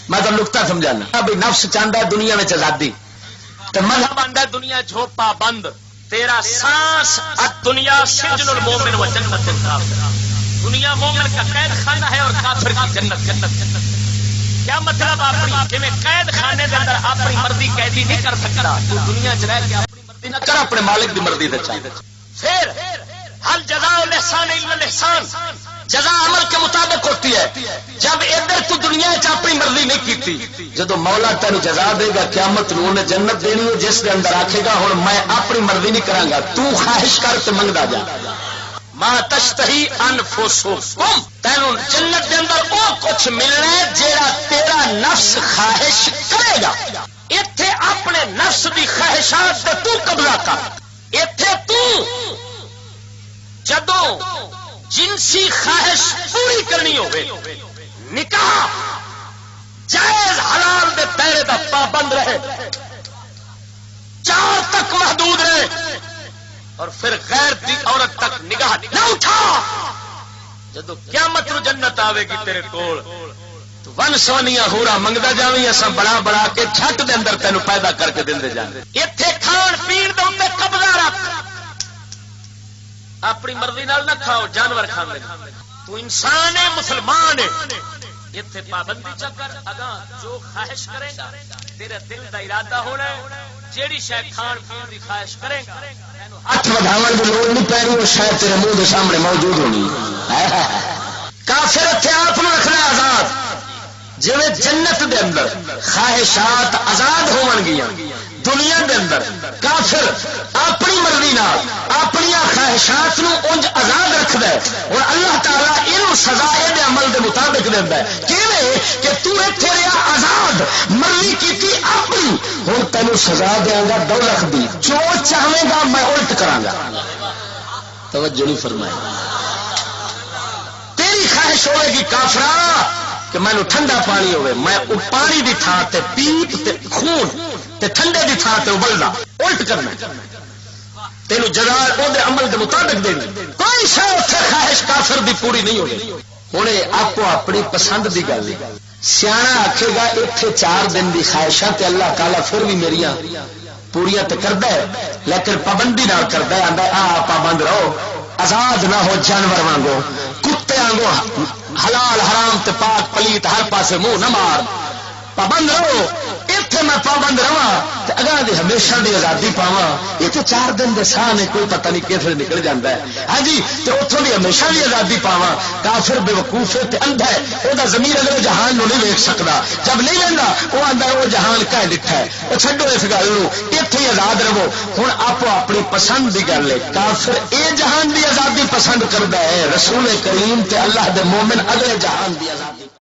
میں تو نقطہ سمجھانا بھی نفس چاہتا ہے دنیا میں آزادی تو مذہب آتا ہے دنیا جھوپا بند تیرا سانس دنیا سجن المومن و جنت الکافر دنیا مومن کا قید خانہ ہے اور کافر کی جنت جنت جنت کیا مطلب اپنی جی قید خانے کے اندر اپنی مرضی قیدی نہیں کر سکتا تو دنیا چ رہ کے اپنی مرضی نہ کر اپنے مالک کی مرضی سے چاہیے پھر حل جزاء الاحسان الا الاحسان جزا عمل کے مطابق ہوتی ہے جب ادھر تو دنیا اپنی مرضی نہیں کی جدو مولا تین جزا دے گا قیامت نو نے جنت دینی ہے جس کے اندر آکھے گا ہوں میں اپنی مرضی نہیں کراں گا تو خواہش کر تے منگدا جا ما تشتہی انفسکم تینوں جنت دے اندر وہ کچھ ملنا ہے جیڑا تیرا نفس خواہش کرے گا ایتھے اپنے نفس دی خواہشات تے تو قبضہ کر ایتھے تو جدو جنسی خواہش پوری کرنی ہوگی نکاح جائز حلال دے دائرے دا پابند رہے 4 تک محدود رہے اور پھر غیر دی عورت تک نگاہ نہ اٹھا جدو قیامت نو جنت آوے گی تیرے کول تو ون سونیاں ہورا منگدا جاویں اساں بڑا بڑا کے چھٹ دے اندر تینوں پیدا کر کے دیندے جاندے ایتھے کھان پین دے اوتے قبضہ رکھ اپنی مرضی نال نہ کھاؤ جانور کھاندے تو انسان ہے مسلمان ہے ایتھے پابندی چکر اگاں جو خواہش کرے گا تیرے دل دا ارادہ ہونا ہے جیڑی شے کھان پین دی خواہش کرے گا ہاتھ وڈھاون دی لوڑ نہیں پے رہی وہ شے تیرے منہ دے سامنے موجود ہونی کافر اتنے آپ رکھنا آزاد جی جنت دے اندر خواہشات آزاد ہون گیاں دنیا دے اندر کافر اپنی مرضی نال اپنی خواہشات نو انج آزاد رکھدا ہے اور اللہ تعالی اینو سزا دے عمل دے مطابق دیندا ہے کیویں کہ تو ایتھے رہیا آزاد مرضی کیتی اپنی ہن تینوں سزا دیاں گا دولت دی جو چاہے گا میں الٹ کراں گا توجہ نہیں فرمائی تیری خواہش ہوے گی کافرا کہ مینوں ٹھنڈا پانی ہوے میں پانی دی تھان تے پیپ تے خون تے ٹھنڈے دی تھان تے ابلدا الٹ کرنا تینوں جزا او دے عمل دے مطابق دینی کوئی شے اوتھے خواہش کافر دی پوری نہیں ہوگی ہن آپ اپنی پسند دی گل ہے سیاح آکھے گا ایتھے 4 دن دی خواہشاں تے اللہ تعالیٰ پھر بھی میریاں پوریاں تے کردا ہے لیکن پابندی نال کردا ہے آندا آ پابند رہو آزاد نہ ہو جانور وانگو کتے وانگو حلال حرام تے پاک پلیت ہر پاسے منہ نہ مار پابند رہو اتنے میں پابند رہا اگاں دی ہمیشہ دی آزادی پاواں یہ تو 4 دن دے ساہ نے کوئی پتہ نہیں کیسے نکل جاتا ہے ہاں جی تو اتوں دی ہمیشہ دی آزادی پاواں کافر بے وقوف ہے اندھا ہے وہ ضمیر اگلے جہان نو نہیں ویکھ سکتا جب نہیں لینا وہ آندا وہ جہان کہ ڈٹھا ہے وہ چھڈو اس گل نو اتنے ہی آزاد رہو ہن آپ اپنی پسند دی گل ہے کافر اے جہان دی آزادی پسند کردا ہے رسول کریم تے اللہ دے مومن اگلے جہان دی آزادی